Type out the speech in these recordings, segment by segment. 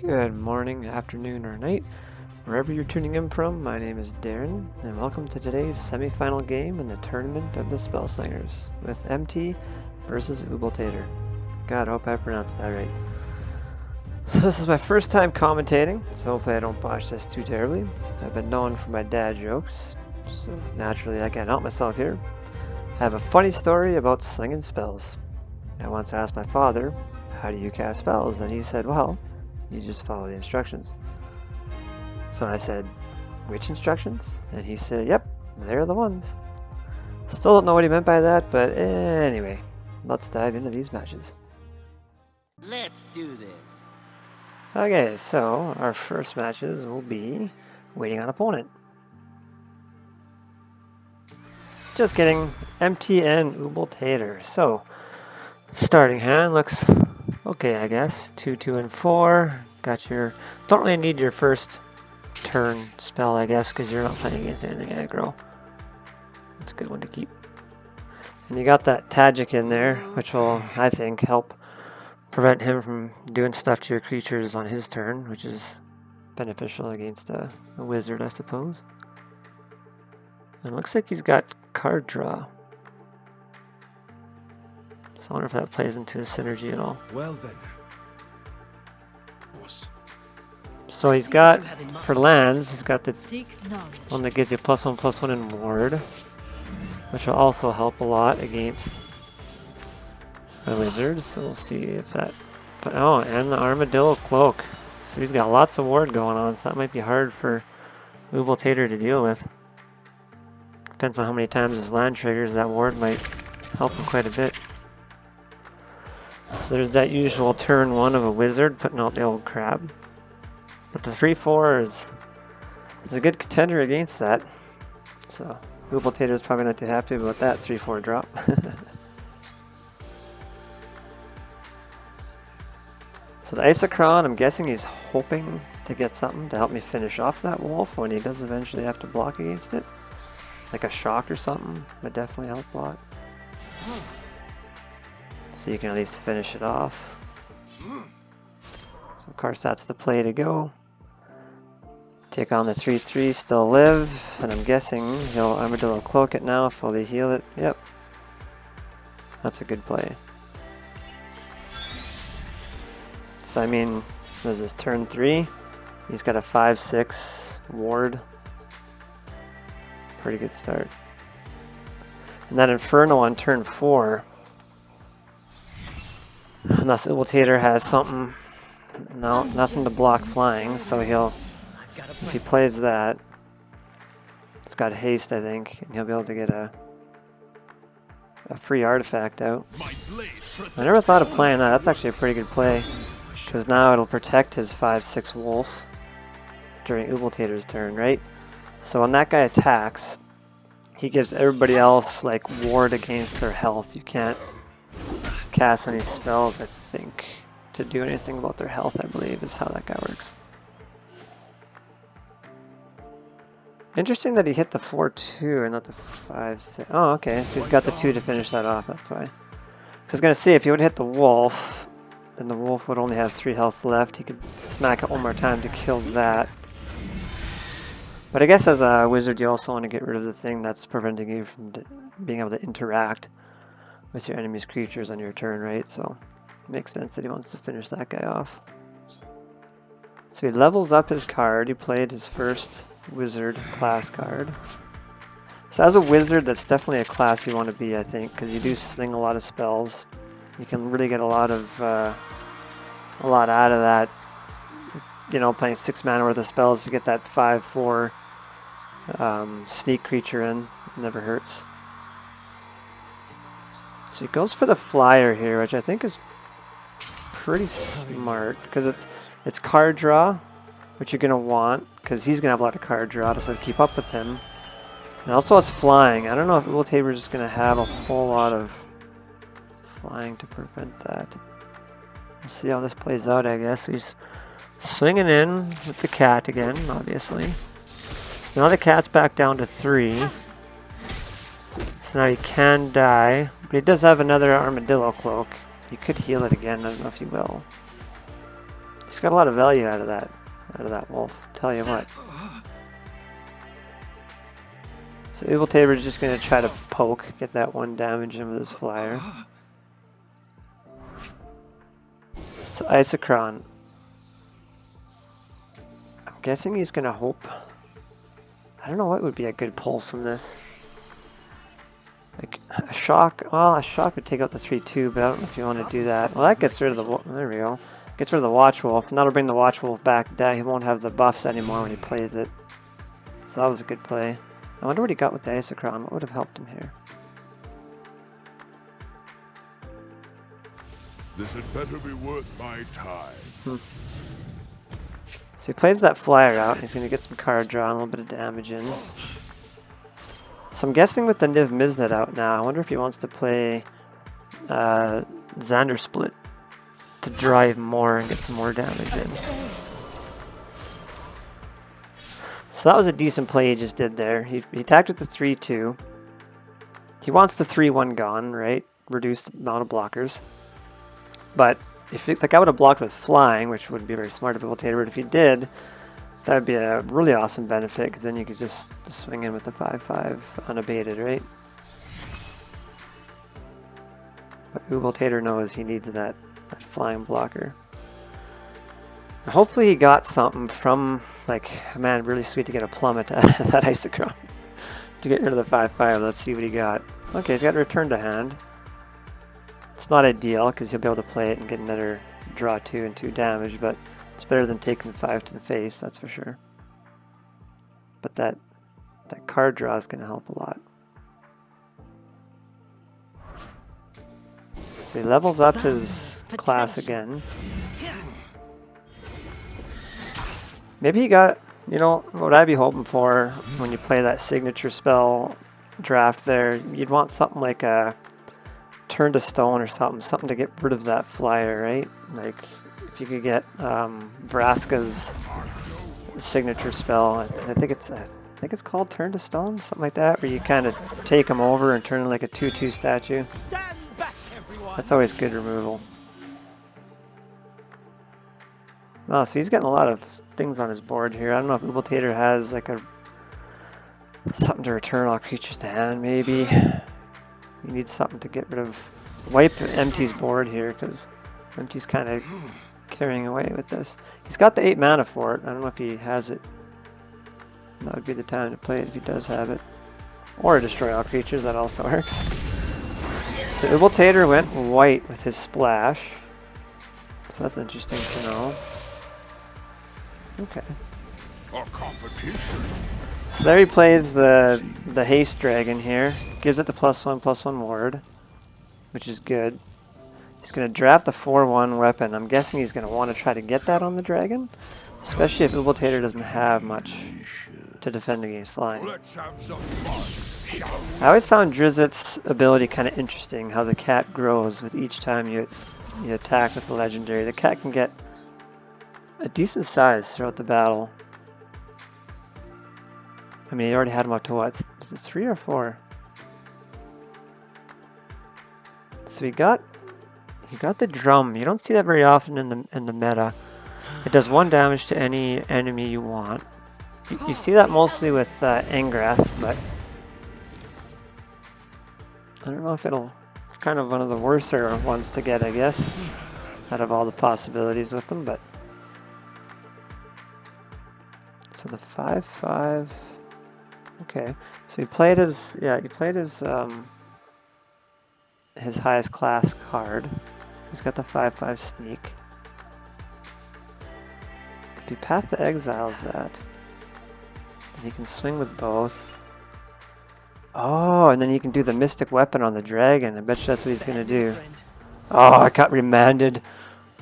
Good morning, afternoon, or night, wherever you're tuning in from. My name is Daerin, and welcome to today's semi-final game in the Tournament of the Spellslingers with Emtee versus Ubeltaeter. God, I hope I pronounced that right. So this is my first time commentating, so hopefully I don't botch this too terribly. I've been known for my dad jokes, so naturally I can't help myself here. I have a funny story about slinging spells. I once asked my father, "How do you cast spells?" And he said, "Well, you just follow the instructions." So I said, "Which instructions?" And he said, "Yep, they're the ones." Still don't know what he meant by that, but anyway, let's dive into these matches. Let's do this. Okay, so our first matches will be waiting on opponent. Just kidding, Emtee and Ubeltaeter. So, starting hand looks okay, I guess. 2, 2, and 4. Got your... Don't really need your first turn spell, I guess, because you're not playing against anything aggro. That's a good one to keep. And you got that Tagic in there, which will, I think, help prevent him from doing stuff to your creatures on his turn, which is beneficial against a wizard, I suppose. And it looks like he's got card draw. So I wonder if that plays into his synergy at all. Well then. Boss. So he's got, for lands, he's got the one that gives you +1/+1 in ward, which will also help a lot against the wizards. So we'll see if that... Oh, and the armadillo cloak. So he's got lots of ward going on, so that might be hard for Ubeltaeter to deal with. Depends on how many times his land triggers, that ward might help him quite a bit. So there's that usual turn 1 of a wizard putting out the old crab. But the 3/4 is a good contender against that. So Ubeltaeter is probably not too happy about that 3/4 drop. So the Isochron, I'm guessing he's hoping to get something to help me finish off that wolf when he does eventually have to block against it. Like a shock or something would definitely help a lot. So you can at least finish it off. So of course that's the play to go. Take on the 3/3, still live, and I'm guessing he'll Armadillo Cloak it now, fully heal it. Yep. That's a good play. So I mean, this is turn 3. He's got a 5/6 ward. Pretty good start. And that Inferno on turn 4. Unless Ubeltaeter has something, no, nothing to block flying, so he'll, if he plays that, it's got haste, I think, and he'll be able to get a free artifact out. I never thought of playing that. That's actually a pretty good play, because now it'll protect his 5/6 wolf during Ubeltaeter's turn, right? So when that guy attacks, he gives everybody else like ward against their health. You can't cast any spells, I think, to do anything about their health, I believe, is how that guy works. Interesting that he hit the 4/2 and not the 5/6. Oh, okay, so he's got the 2 to finish that off, that's why. I was going to say, if he would hit the wolf, then the wolf would only have 3 health left. He could smack it one more time to kill that. But I guess as a wizard, you also want to get rid of the thing that's preventing you from being able to interact with your enemy's creatures on your turn, right? So it makes sense that he wants to finish that guy off. So he levels up his card. He played his first wizard class card. So as a wizard, that's definitely a class you want to be, I think, because you do sling a lot of spells. You can really get a lot out of that. You know, playing 6 mana worth of spells to get that 5/4 sneak creature in. Never hurts. So he goes for the flyer here, which I think is pretty smart, because it's card draw, which you're going to want, because he's going to have a lot of card draw to sort of keep up with him. And also it's flying. I don't know if Ubeltaeter is just going to have a whole lot of flying to prevent that. We'll see how this plays out, I guess. He's swinging in with the cat again, obviously. So now the cat's back down to 3. So now he can die. But he does have another Armadillo Cloak. He could heal it again, I don't know if he will. He's got a lot of value out of that wolf, tell you what. So Ubeltaeter is just going to try to poke, get that 1 damage in with his flyer. So Isochron. I'm guessing he's going to hope. I don't know what would be a good pull from this. Like a shock. Well, a shock would take out the 3/2, but I don't know if you want to do that. Well, that gets rid of the. There we go. Gets rid of the Watch Wolf, and that'll bring the Watch Wolf back down. He won't have the buffs anymore when he plays it. So that was a good play. I wonder what he got with the Isochron. What would have helped him here? This had better be worth my time. So he plays that flyer out. He's going to get some card draw and a little bit of damage in. So I'm guessing with the Niv Mizzet out now, I wonder if he wants to play Xander Split to draw even more and get some more damage in. So that was a decent play he just did there. He attacked with the 3/2. He wants the 3/1 gone, right? Reduced amount of blockers. But if the guy would have blocked with flying, which wouldn't be very smart of Ubeltaeter, but if he did, that would be a really awesome benefit, because then you could just swing in with the 5/5 unabated, right? But Ubeltaeter knows he needs that flying blocker. And hopefully he got something from, like, man, really sweet to get a plummet out of that Isochron to get rid of the 5/5. Let's see what he got. Okay, he's got a return to hand. It's not ideal because he'll be able to play it and get another draw 2 and 2 damage, but it's better than taking 5 to the face, that's for sure. But that card draw is going to help a lot. So he levels up his class again. Maybe he got, you know, what I'd be hoping for when you play that signature spell draft there, you'd want something like a Turn to Stone or something to get rid of that flyer, right? Like if you could get Vraska's signature spell, I think it's called Turn to Stone, something like that, where you kind of take him over and turn him like a 2/2 statue. That's always good removal. Oh, so he's getting a lot of things on his board here. I don't know if Ubeltaeter has like something to return all creatures to hand, maybe. He needs something to get rid of, wipe Emtee's board here, because Emtee's kind of carrying away with this. He's got the 8 mana for it. I don't know if he has it. That would be the time to play it if he does have it. Or destroy all creatures, that also works. So Ubeltaeter went white with his splash. So that's interesting to know. Okay. So there he plays the haste dragon here. Gives it the +1/+1 ward, which is good. He's going to draft the 4/1 weapon. I'm guessing he's going to want to try to get that on the dragon, especially if Ubeltaeter doesn't have much to defend against flying. I always found Drizzet's ability kind of interesting, how the cat grows with each time you attack with the legendary. The cat can get a decent size throughout the battle. I mean, he already had him up to what? Was it 3 or 4? So he got the drum. You don't see that very often in the meta. It does 1 damage to any enemy you want. You see that mostly with Angrath, but I don't know if it's kind of one of the worser ones to get, I guess, out of all the possibilities with them. But so the 5/5. Okay, so he played his highest class card. He's got the 5/5 sneak. If he Path to Exiles that, and he can swing with both. Oh, and then you can do the Mystic Weapon on the dragon. I bet you that's what he's gonna do. Oh, I got remanded.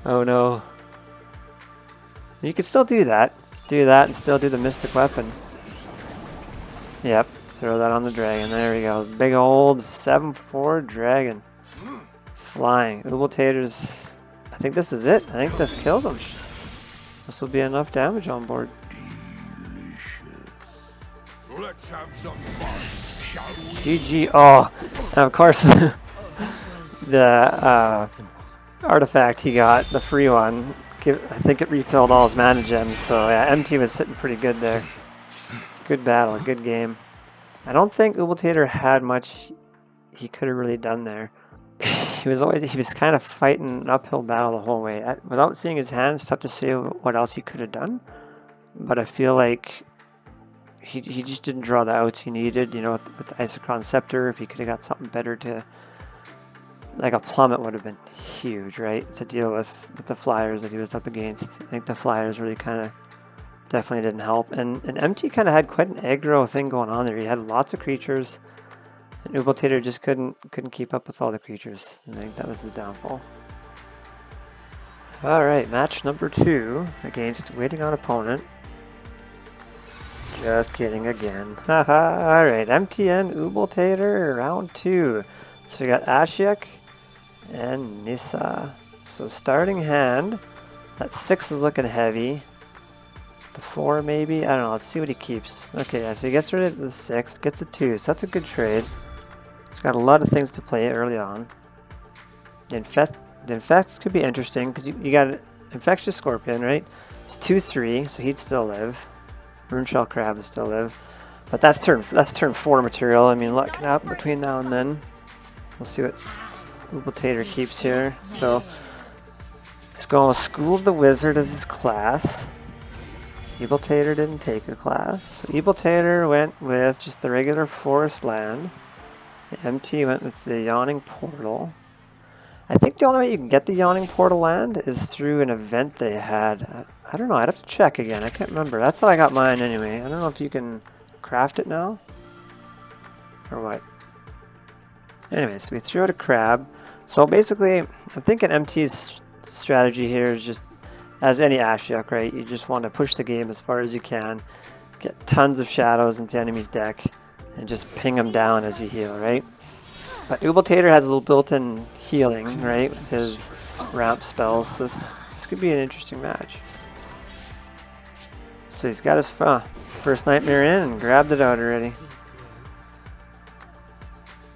Oh no. You can still do that. Do that and still do the Mystic Weapon. Yep, throw that on the dragon. There we go. Big old 7/4 dragon. Flying. Ubeltaeter's... I think this is it. I think this kills him. This will be enough damage on board. Let's have some fun. GG. Oh, and of course, the artifact he got, the free one, I think it refilled all his mana gems, so yeah, Emtee was sitting pretty good there. Good battle, good game. I don't think Ubeltaeter had much he could have really done there. He was kind of fighting an uphill battle the whole way. Without seeing his hand, it's tough to say what else he could have done. But I feel like he just didn't draw the outs he needed. You know, with the Isochron Scepter, if he could have got something better to, like a plummet would have been huge, right? To deal with the flyers that he was up against. I think the flyers really kind of definitely didn't help. And Emtee kind of had quite an aggro thing going on there. He had lots of creatures. And Ubeltaeter just couldn't keep up with all the creatures. I think that was his downfall. Alright, match number 2 against Waiting on Opponent. Just kidding again. Haha, alright, Emtee and Ubeltaeter, round 2. So we got Ashiok and Nissa. So starting hand, that 6 is looking heavy. The 4 maybe? I don't know, let's see what he keeps. Okay, yeah, so he gets rid of the 6, gets a 2, so that's a good trade. He's got a lot of things to play early on. The Infects could be interesting, because you got an Infectious Scorpion, right? It's 2-3, so he'd still live. Runeshell Crab would still live. But that's turn 4 material. I mean, a lot can happen between now and then. We'll see what Ubeltaeter keeps here. So, he's going with School of the Wizard as his class. Ubeltaeter didn't take a class. So Ubeltaeter went with just the regular forest land. Emtee went with the Yawning Portal. I think the only way you can get the Yawning Portal land is through an event they had. I don't know, I'd have to check again. I can't remember. That's how I got mine anyway. I don't know if you can craft it now or what. Anyway, so we threw out a crab. So basically, I'm thinking Emtee's strategy here is just, as any Ashiok, right? You just want to push the game as far as you can, get tons of shadows into enemy's deck, and just ping them down as you heal, right? But Ubeltaeter has a little built-in healing, right, with his ramp spells. This could be an interesting match. So he's got his first Nightmare in and grabbed it out already.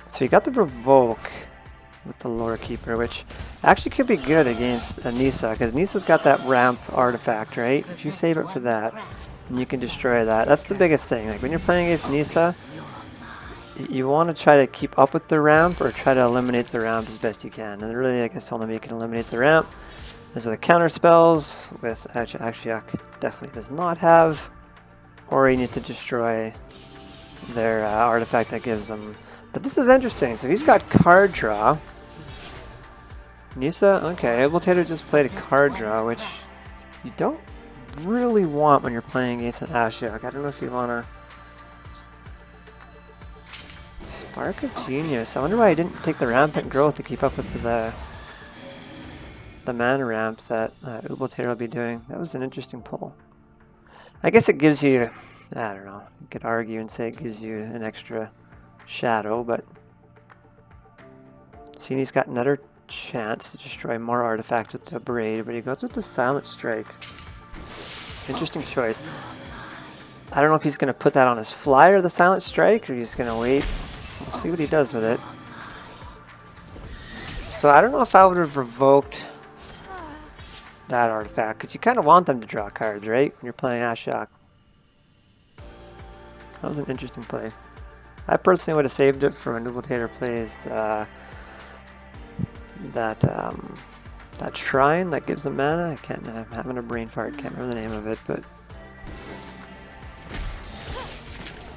So he got the Revoke with the Lore Keeper, which actually could be good against Nissa, because Nissa's got that ramp artifact, right? If you save it for that, and you can destroy that. That's the biggest thing. Like when you're playing against Nissa, you want to try to keep up with the ramp or try to eliminate the ramp as best you can. And really, I guess the only way you can eliminate the ramp is with counter spells, with Ashiok definitely does not have, or you need to destroy their artifact that gives them. But this is interesting. So he's got card draw. Nissa, okay, Ubeltaeter just played a card draw, which you don't really want when you're playing against an Ashiok. I don't know if you want to. Spark of Genius. I wonder why I didn't take the Rampant Growth to keep up with the mana ramp that Ubeltaeter will be doing. That was an interesting pull. I guess it gives you, I don't know, you could argue and say it gives you an extra shadow, but seeing he's got another chance to destroy more artifacts with the Braid, but he goes with the Silent Strike. Interesting choice. I don't know if he's going to put that on his flyer, the Silent Strike, or he's going to wait. We'll see what he does with it. So I don't know if I would have revoked that artifact, because you kind of want them to draw cards, right? When you're playing Ashiok. That was an interesting play. I personally would have saved it for when Ubeltaeter plays that shrine that gives them mana. I'm having a brain fart, can't remember the name of it, but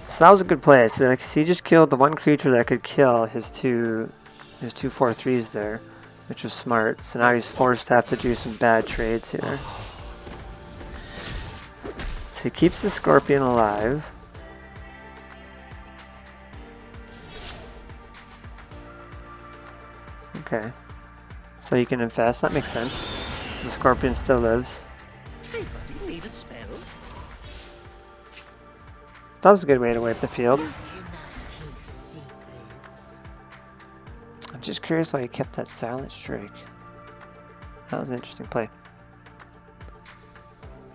so that was a good play. So he just killed the one creature that could kill his two 4/3s there, which was smart. So now he's forced to have to do some bad trades here. So he keeps the Scorpion alive. Okay. So you can infest, that makes sense. So the Scorpion still lives. Hey, buddy, need a spell? That was a good way to wipe the field. I'm just curious why he kept that Silent Strike. That was an interesting play.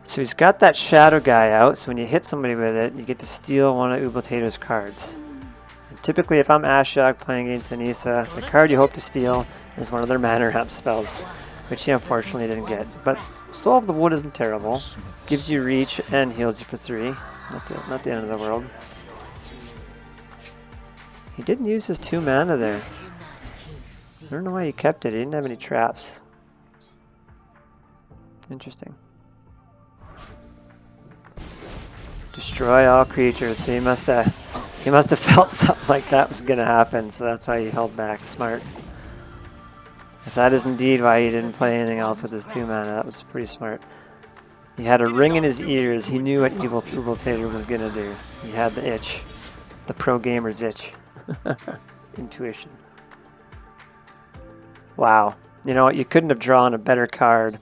So he's got that Shadow guy out, so when you hit somebody with it, you get to steal one of Ubeltaeter's cards. And typically, if I'm Ashiok playing against Nissa, the card you hope to steal is one of their mana ramp spells. which he unfortunately didn't get. But Soul of the Wood isn't terrible. Gives you reach and heals you for 3. Not the end of the world. He didn't use his 2 mana there. I don't know why he kept it. He didn't have any traps. Interesting. Destroy all creatures. So he must have felt something like that was gonna happen. So that's why he held back. Smart. If that is indeed why he didn't play anything else with his 2 mana, that was pretty smart. He had a ring in his ears. He knew what Ubeltaeter was gonna do. He had the itch, the pro gamer's itch. Intuition. Wow. You know what? You couldn't have drawn a better card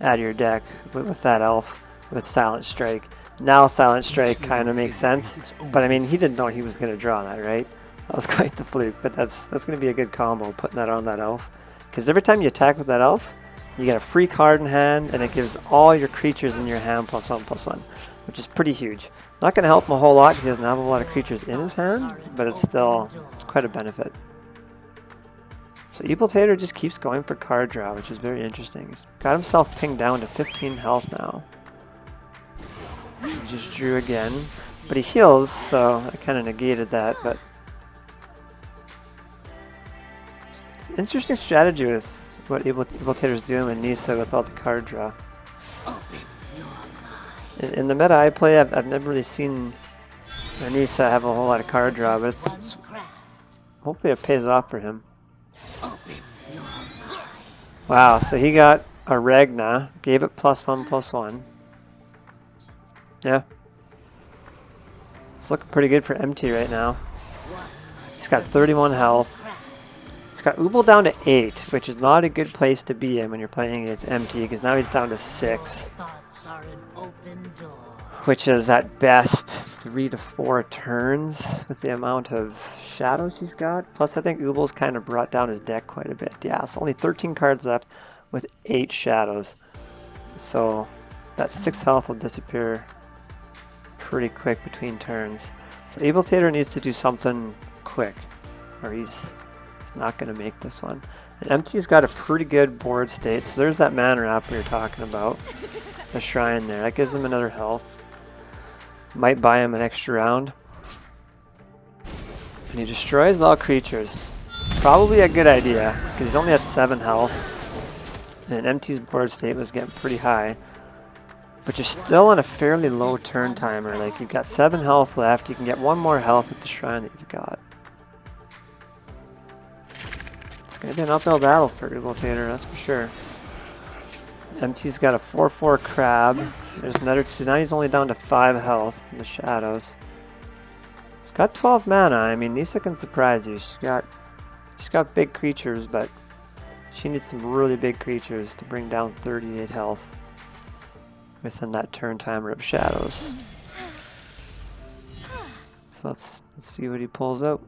out of your deck with that elf, with Silent Strike. Now Silent Strike kind of makes sense, but I mean, he didn't know he was going to draw that, right? That was quite the fluke, but that's going to be a good combo, putting that on that elf. Because every time you attack with that elf, you get a free card in hand, and it gives all your creatures in your hand +1/+1, which is pretty huge. Not going to help him a whole lot because he doesn't have a lot of creatures in his hand, but it's quite a benefit. So Ubeltaeter just keeps going for card draw, which is very interesting. He's got himself pinged down to 15 health now. He just drew again, but he heals, so I kind of negated that, but it's an interesting strategy with what Ubeltaeter's doing with Nissa with all the card draw. In the meta I play, I've never really seen Nissa have a whole lot of card draw, but it's hopefully it pays off for him. Wow, so he got a Ragna, gave it +1/+1. Yeah. It's looking pretty good for Emtee right now. He's got 31 health. He's got Ubel down to 8, which is not a good place to be in when you're playing against Emtee, because now he's down to 6. Which is at best 3 to 4 turns with the amount of shadows he's got. Plus I think Ubel's kind of brought down his deck quite a bit. Yeah, so only 13 cards left with 8 shadows. So that 6 health will disappear pretty quick between turns. So Ubeltaeter needs to do something quick, or he's not going to make this one. And Emtee's got a pretty good board state, so there's that mana wrap we were talking about. The shrine there, that gives him another health. Might buy him an extra round. And he destroys all creatures. Probably a good idea, because he's only at 7 health. And Emtee's board state was getting pretty high. But you're still on a fairly low turn timer. Like, you've got 7 health left. You can get 1 more health with the shrine that you've got. It's going to be an uphill battle for Ubeltaeter, that's for sure. Emtee's got a 4/4 crab. There's another 2. Now he's only down to 5 health in the shadows. He's got 12 mana. I mean, Nissa can surprise you. She's got big creatures, but she needs some really big creatures to bring down 38 health within that turn timer of shadows. So let's see what he pulls out.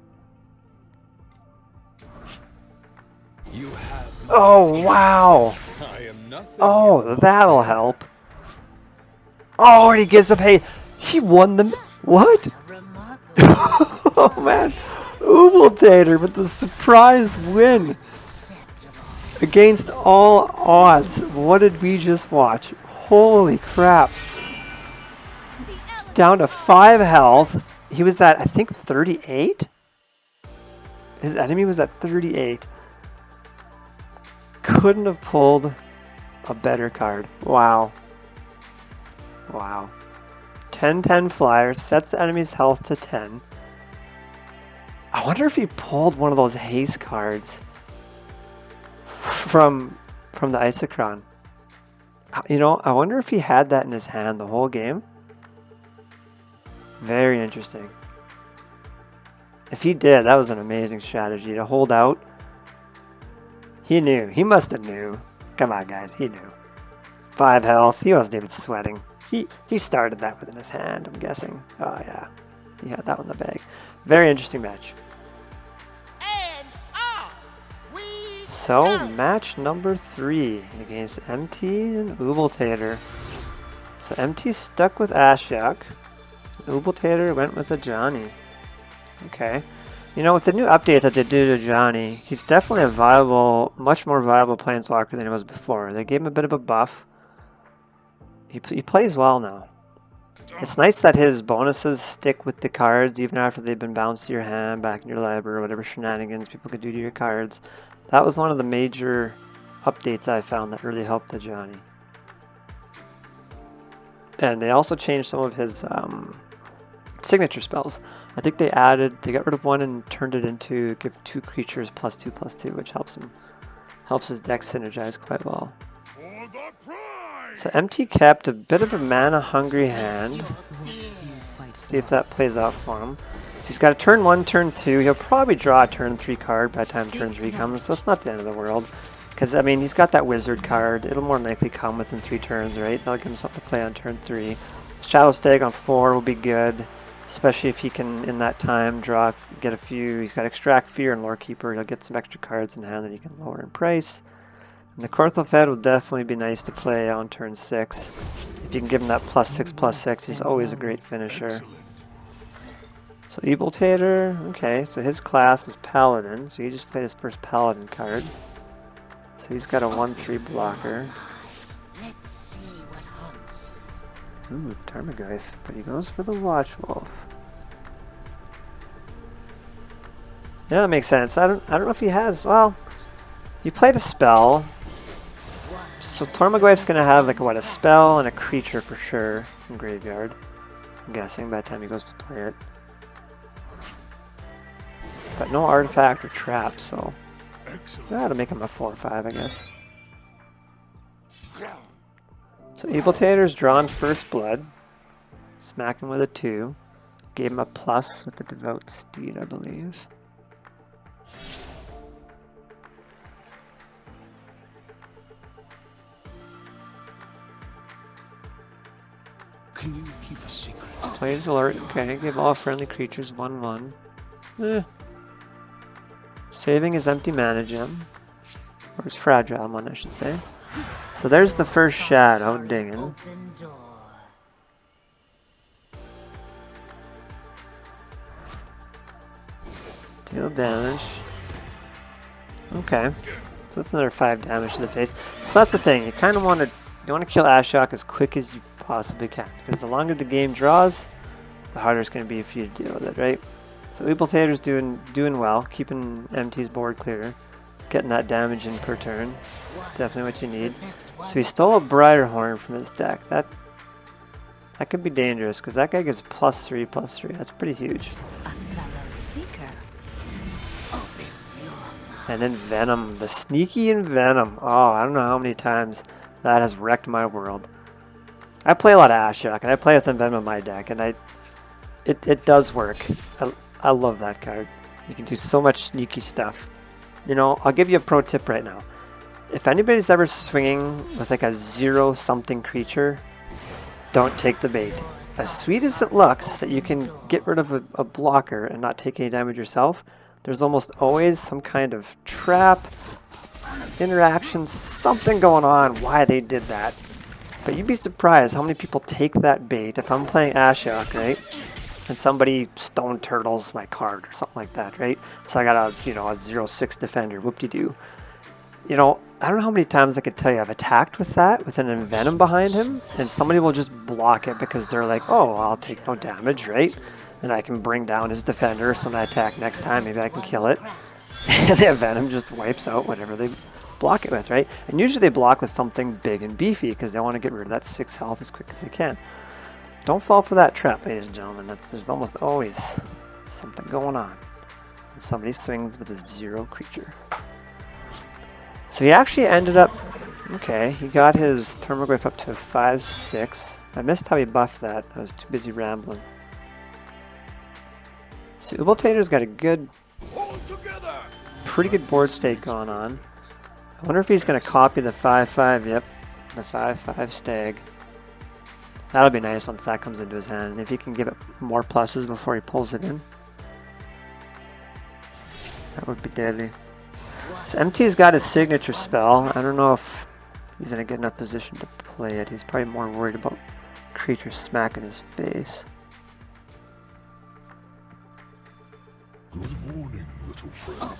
Oh, wow! Oh, that'll help. Oh, and he gives up. Hey, he won the. What? Oh, man. Ubeltaeter with the surprise win. Against all odds. What did we just watch? Holy crap. Down to 5 health. He was at, I think, 38? His enemy was at 38. Couldn't have pulled a better card. Wow. Wow. 10/10 flyer, sets the enemy's health to 10. I wonder if he pulled one of those haste cards from the Isochron. You know, I wonder if he had that in his hand the whole game. Very interesting. If he did, that was an amazing strategy to hold out. He knew. He must have knew. Come on, guys. He knew. 5 health. He wasn't even sweating. He started that within his hand, I'm guessing. Oh, yeah. He had that one in the bag. Very interesting match. So, match number 3 against Emtee and Ubeltaeter. So, Emtee stuck with Ashiok. Ubeltaeter went with a Johnny. Okay. You know, with the new update that they did to Johnny, he's definitely a viable, much more viable planeswalker than he was before. They gave him a bit of a buff. He plays well now. It's nice that his bonuses stick with the cards even after they've been bounced to your hand, back in your library, whatever shenanigans people could do to your cards. That was one of the major updates I found that really helped the Johnny. And they also changed some of his signature spells. I think they got rid of one and turned it into give 2 creatures +2/+2, which helps his deck synergize quite well. So Emtee kept a bit of a mana-hungry hand. Let's see if that plays out for him. So he's got a turn 1, turn 2. He'll probably draw a turn 3 card by the time turn 3 comes, so it's not the end of the world. Because, I mean, he's got that wizard card. It'll more likely come within 3 turns, right? That'll give him something to play on turn 3. Shadow Stag on 4 will be good, especially if he can, in that time, get a few. He's got Extract, Fear, and Lorekeeper. He'll get some extra cards in hand that he can lower in price. And the Korthofed will definitely be nice to play on turn 6. If you can give him that +6/+6, he's always a great finisher. Excellent. So Ubeltaeter, okay, so his class is Paladin, so he just played his first Paladin card. So he's got a 1/3 blocker. Let's see what haunts. Ooh, Tarmogoyf, but he goes for the Watchwolf. Yeah, that makes sense. I don't know if he has, well, he played a spell. So Tarmogoyf's gonna have like a spell and a creature for sure in graveyard. I'm guessing by the time he goes to play it. But no artifact or trap, so that'll make him a 4/5, I guess. So Ubeltaeter's drawn first blood. Smack him with a 2. Gave him a plus with the Devout Steed, I believe. Can you keep a secret? Plays alert, okay, give all friendly creatures 1/1. Saving his empty mana gem. Or his fragile one, I should say. So there's the first shadow, Dierin. Deal damage. Okay. So that's another 5 damage to the face. So that's the thing, you kinda wanna kill Ashok as quick as you possibly can. Because the longer the game draws, the harder it's gonna be for you to deal with it, right? So Ubeltaeter's doing well, keeping Emtee's board clear, getting that damage in per turn. It's definitely what you need. So he stole a Brighterhorn from his deck. That could be dangerous because that guy gives +3/+3. That's pretty huge. And then Venom, the sneaky in Venom. Oh, I don't know how many times that has wrecked my world. I play a lot of Ashok, and I play with Venom in my deck, and it does work. I love that card. You can do so much sneaky stuff. You know, I'll give you a pro tip right now. If anybody's ever swinging with like a 0-something creature, don't take the bait. As sweet as it looks that you can get rid of a blocker and not take any damage yourself, there's almost always some kind of trap, interaction, something going on why they did that. But you'd be surprised how many people take that bait. If I'm playing Ashok, right? And somebody stone turtles my card or something like that, right? So I got a 0/6 defender, whoop-de-doo. You know, I don't know how many times I could tell you I've attacked with that, with an Envenom behind him, and somebody will just block it because they're like, oh, well, I'll take no damage, right? And I can bring down his defender, so when I attack next time, maybe I can kill it. And the Envenom just wipes out whatever they block it with, right? And usually they block with something big and beefy because they want to get rid of that 6 health as quick as they can. Don't fall for that trap, ladies and gentlemen. There's almost always something going on when somebody swings with a 0 creature. So he actually ended up, okay, he got his Tarmogoyf up to a 5/6. I missed how he buffed that. I was too busy rambling. So Ubeltaeter's got a pretty good board state going on. I wonder if he's going to copy the 5/5, yep, the 5/5 stag. That'll be nice once that comes into his hand. And if he can give it more pluses before he pulls it in, that would be deadly. So Emtee's got his signature spell. I don't know if he's in a good enough position to play it. He's probably more worried about creatures smacking his face. Good morning, little friend.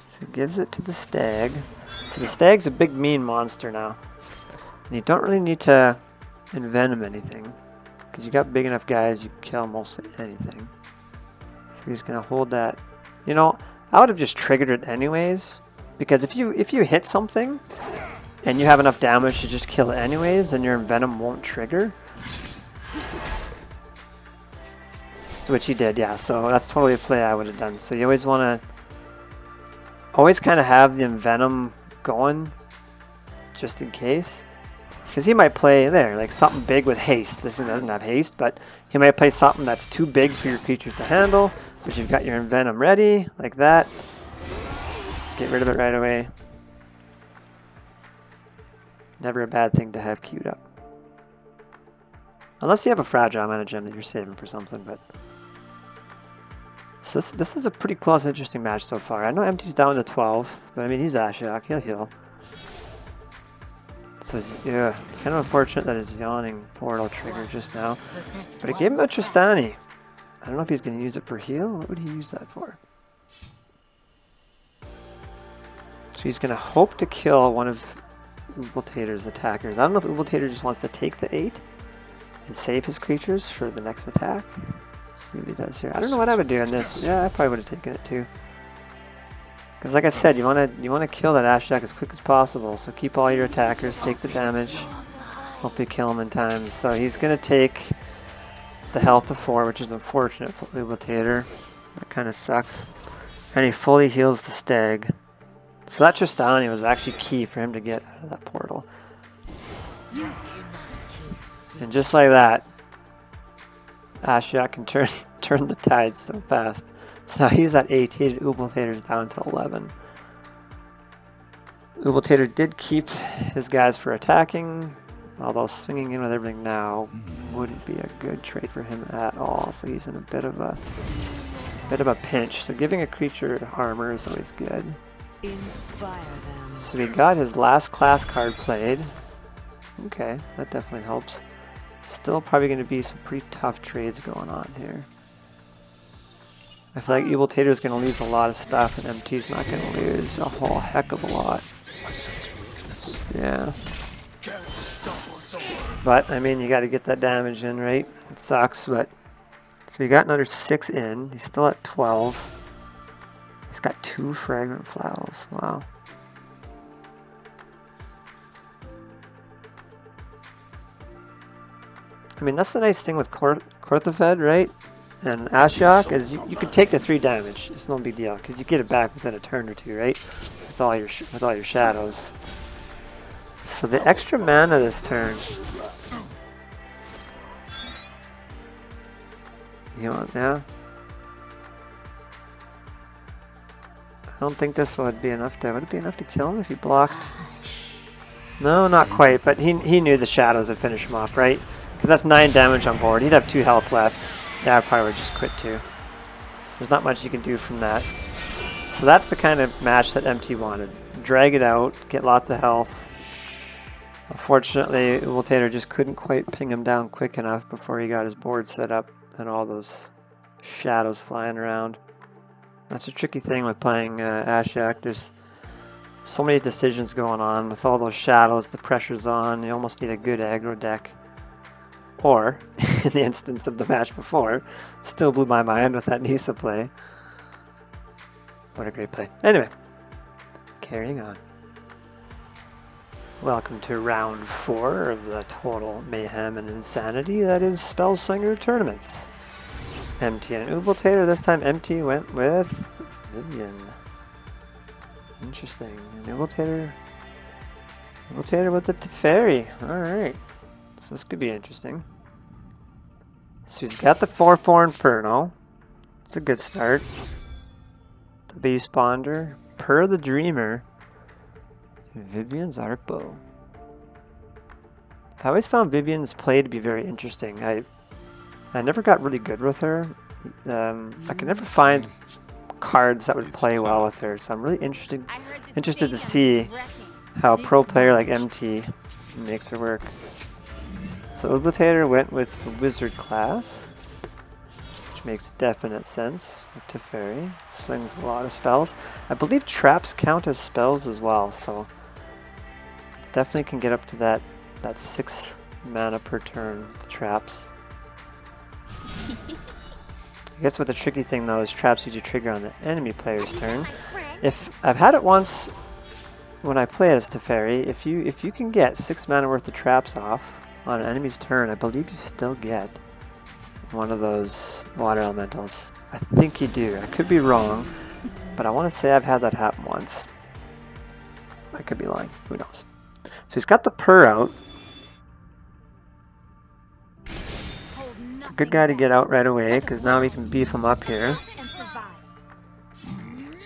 So he gives it to the stag. So the stag's a big mean monster now. And you don't really need to envenom anything. Because you got big enough guys, you can kill mostly anything. So he's gonna hold that. You know, I would have just triggered it anyways. Because if you hit something and you have enough damage to just kill it anyways, then your envenom won't trigger. So which he did, yeah. So that's totally a play I would have done. So you always want to kind of have the envenom going just in case. Because he might play there, like something big with haste. This one doesn't have haste, but he might play something that's too big for your creatures to handle. But you've got your envenom ready, like that. Get rid of it right away. Never a bad thing to have queued up. Unless you have a fragile mana gem that you're saving for something, but... So this is a pretty close, interesting match so far. I know Emtee's down to 12, but I mean, he's Ashiok, he'll heal. So yeah, it's kind of unfortunate that his yawning portal triggered just now. But it gave him a Tristani. I don't know if he's going to use it for heal. What would he use that for? So he's going to hope to kill one of Ubeltaeter's attackers. I don't know if Ubeltaeter just wants to take the 8 and save his creatures for the next attack. Let's see what he does here. I don't know what I would do in this. Yeah, I probably would have taken it too. Because like I said, you want to kill that Ashiok as quick as possible. So keep all your attackers, take the damage. Hopefully kill him in time. So he's going to take the health of 4, which is unfortunate for Ubeltaeter. That kind of sucks. And he fully heals the stag. So that Tristani was actually key for him to get out of that portal. And just like that, Ashiok can turn the tide so fast. So now he's at 18, Ubeltaeter's down to 11. Ubeltaeter did keep his guys for attacking, although swinging in with everything now wouldn't be a good trade for him at all. So he's in a bit of a pinch. So giving a creature armor is always good. Inspire them. So he got his last class card played. Okay, that definitely helps. Still probably going to be some pretty tough trades going on here. I feel like Ubeltaeter is going to lose a lot of stuff, and Emtee's not going to lose a whole heck of a lot. Yeah. But, I mean, you got to get that damage in, right? It sucks, but... So he got another 6 in. He's still at 12. He's got 2 fragrant flowers. Wow. I mean, that's the nice thing with Korthafed, right? And Ashiok is you can take the 3 damage. It's no big deal because you get it back within a turn or 2, right? With all your shadows. So the extra mana this turn. You want, yeah. I don't think this would be enough to. Would it be enough to kill him if he blocked? No, not quite. But he knew the shadows would finish him off, right? Because that's 9 damage on board. He'd have 2 health left. Yeah, I probably would just quit too. There's not much you can do from that. So that's the kind of match that Emtee wanted. Drag it out, get lots of health. Unfortunately, Ubeltaeter just couldn't quite ping him down quick enough before he got his board set up and all those shadows flying around. That's a tricky thing with playing Ashiok. There's so many decisions going on. With all those shadows, the pressure's on. You almost need a good aggro deck. Or, in the instance of the match before, still blew my mind with that Nisa play. What a great play. Anyway, carrying on. Welcome to round 4 of the total mayhem and insanity that is Spellslinger tournaments. Emtee and Ubeltaeter. This time Emtee went with Vivian. Interesting. And Ubeltaeter with the Teferi. Alright. So this could be interesting. So he's got the 4/4 Inferno. It's a good start. The Beast Ponder, Per the Dreamer, and Vivian's Arpo. I always found Vivian's play to be very interesting. I never got really good with her. I could never find cards that would play well with her, so I'm really interested to see how a pro player like Emtee makes her work. So Ubeltaeter went with the Wizard class. which makes definite sense with Teferi. Slings a lot of spells. I believe traps count as spells as well, so definitely can get up to that 6 mana per turn with the traps. I guess what the tricky thing though is traps usually trigger on the enemy player's turn. If I've had it once when I play as Teferi, if you can get 6 mana worth of traps off on an enemy's turn, I believe you still get one of those water elementals. I think you do. I could be wrong, but I want to say I've had that happen once. I could be lying. Who knows? So he's got the purr out. It's a good guy to get out right away because now we can beef him up here.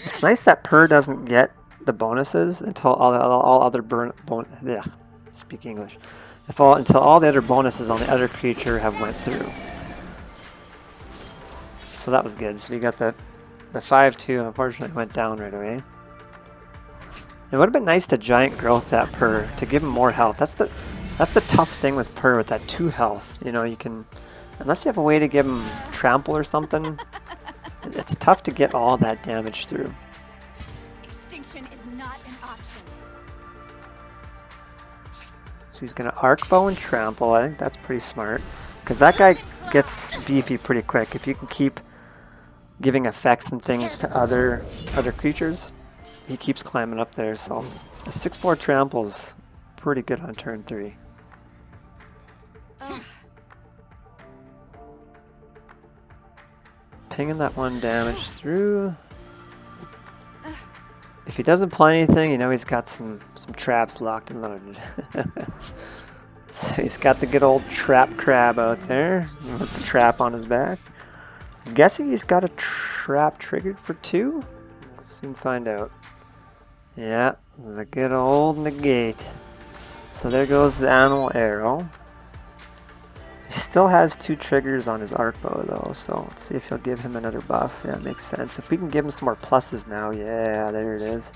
It's nice that purr doesn't get the bonuses until all other speak English. Until all the other bonuses on the other creature have went through. So that was good. So we got the 5/2. Unfortunately, went down right away. It would have been nice to giant growth that purr to give him more health. That's the tough thing with purr with that 2 health. You know, you can, unless you have a way to give him trample or something, it's tough to get all that damage through. Extinction is not an option. So he's gonna arc bow and trample. I think that's pretty smart because that guy gets beefy pretty quick if you can keep giving effects and things to other creatures. He keeps climbing up there, so a 6/4 trample's pretty good on turn 3. Pinging that 1 damage through. If he doesn't play anything, you know he's got some traps locked and loaded. So he's got the good old trap crab out there with the trap on his back. I'm guessing he's got a trap triggered for 2? We'll soon find out. Yeah, the good old negate. So there goes the animal arrow. He still has 2 triggers on his arc bow though, so let's see if he'll give him another buff. Yeah, makes sense. If we can give him some more pluses now, yeah, there it is.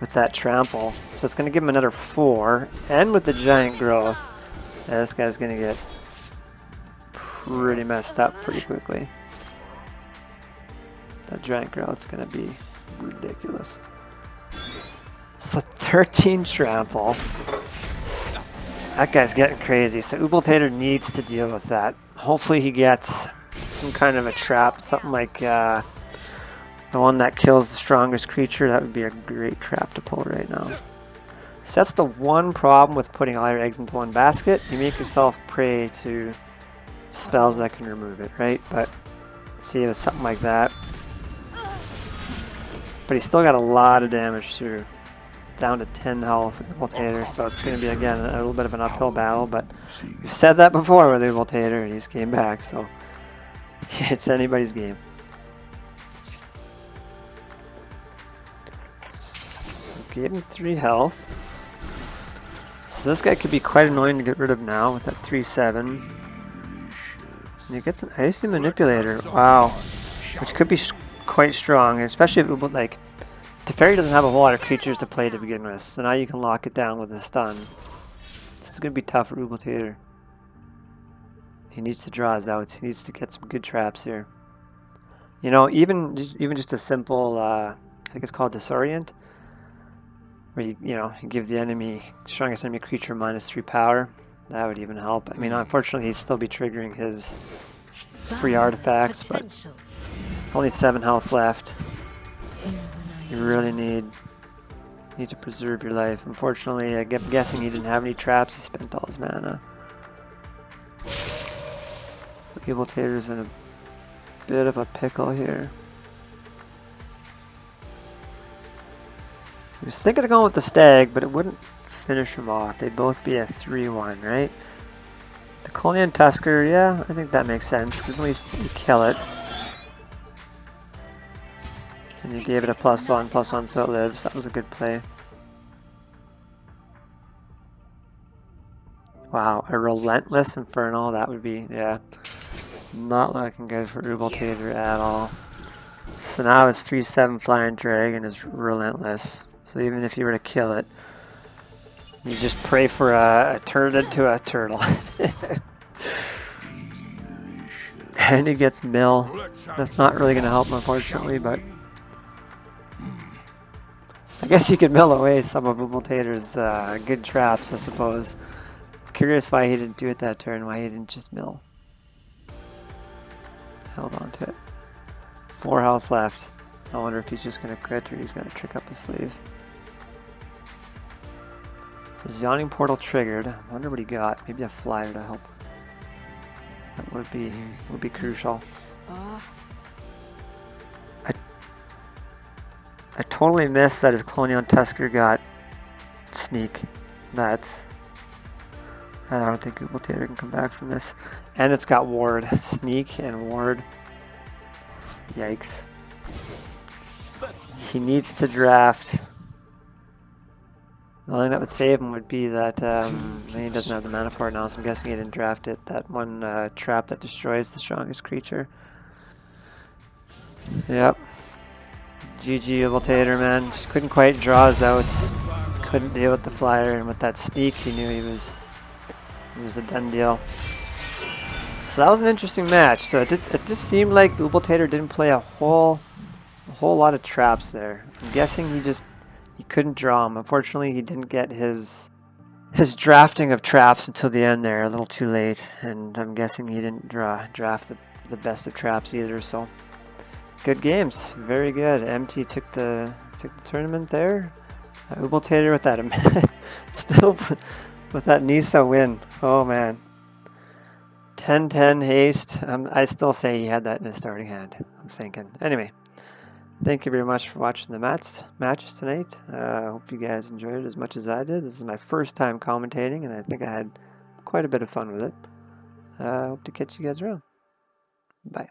With that trample. So it's going to give him another 4, and with the giant growth, yeah, this guy's going to get pretty messed up pretty quickly. That giant growth's going to be ridiculous. So 13 trample. That guy's getting crazy. So Ubeltaeter needs to deal with that. Hopefully he gets some kind of a trap, something like the one that kills the strongest creature. That would be a great trap to pull right now. So that's the one problem with putting all your eggs into one basket. You make yourself prey to spells that can remove it, right? But see if it's something like that. But he's still got a lot of damage through. Down to 10 health Ubeltaeter, so it's going to be again a little bit of an uphill battle, but we've said that before with Ubeltaeter and he's came back, so it's anybody's game. So gave him 3 health. So this guy could be quite annoying to get rid of now with that 3/7. And he gets an Icy Manipulator, wow, which could be quite strong, especially if like Teferi doesn't have a whole lot of creatures to play to begin with, so now you can lock it down with a stun. This is going to be tough for Ubeltaeter. He needs to draw his outs. He needs to get some good traps here. You know, even just a simple, I think it's called Disorient, where you give the strongest enemy creature -3 power. That would even help. I mean, unfortunately, he'd still be triggering his free artifacts, but it's only 7 health left. You really need to preserve your life. Unfortunately, I'm guessing he didn't have any traps. He spent all his mana. So Ubeltaeter's in a bit of a pickle here. He was thinking of going with the stag, but it wouldn't finish him off. They'd both be a 3/1, right? The Colian Tusker, yeah, I think that makes sense, because at least you kill it. And you gave it a +1/+1 so it lives. That was a good play. Wow, a Relentless Infernal, that would be, yeah. Not looking good for Ubeltaeter at all. So now his 3/7 Flying Dragon is Relentless. So even if you were to kill it, you just pray for a turn into a turtle. And he gets mill. That's not really going to help, unfortunately, but I guess you could mill away some of Ubeltaeter's good traps, I suppose. Curious why he didn't do it that turn, why he didn't just mill. Held on to it. 4 health left. I wonder if he's just going to crit or he's going to trick up his sleeve. So his Yawning Portal triggered. I wonder what he got. Maybe a flyer to help. That would be crucial. I totally missed that his Colonial Tusker got sneak. I don't think Ubeltaeter can come back from this. And it's got ward. Sneak and ward. Yikes. He needs to draft. The only thing that would save him would be that he doesn't have the mana for it now, so I'm guessing he didn't draft it. That one trap that destroys the strongest creature. Yep. GG Ubeltaeter, man. Just couldn't quite draw his outs. Couldn't deal with the flyer, and with that sneak, he knew he was a done deal. So that was an interesting match. So it just seemed like Ubeltaeter didn't play a whole lot of traps there. I'm guessing he couldn't draw them. Unfortunately, he didn't get his drafting of traps until the end there, a little too late, and I'm guessing he didn't draft the best of traps either. So good games, very good. Emtee took the tournament there. Ubeltaeter with that still with that Nisa win. Oh man, 10-10 haste. I still say he had that in his starting hand. I'm thinking anyway. Thank you very much for watching the matches tonight. I hope you guys enjoyed it as much as I did. This is my first time commentating, and I think I had quite a bit of fun with it. I hope to catch you guys around. Bye.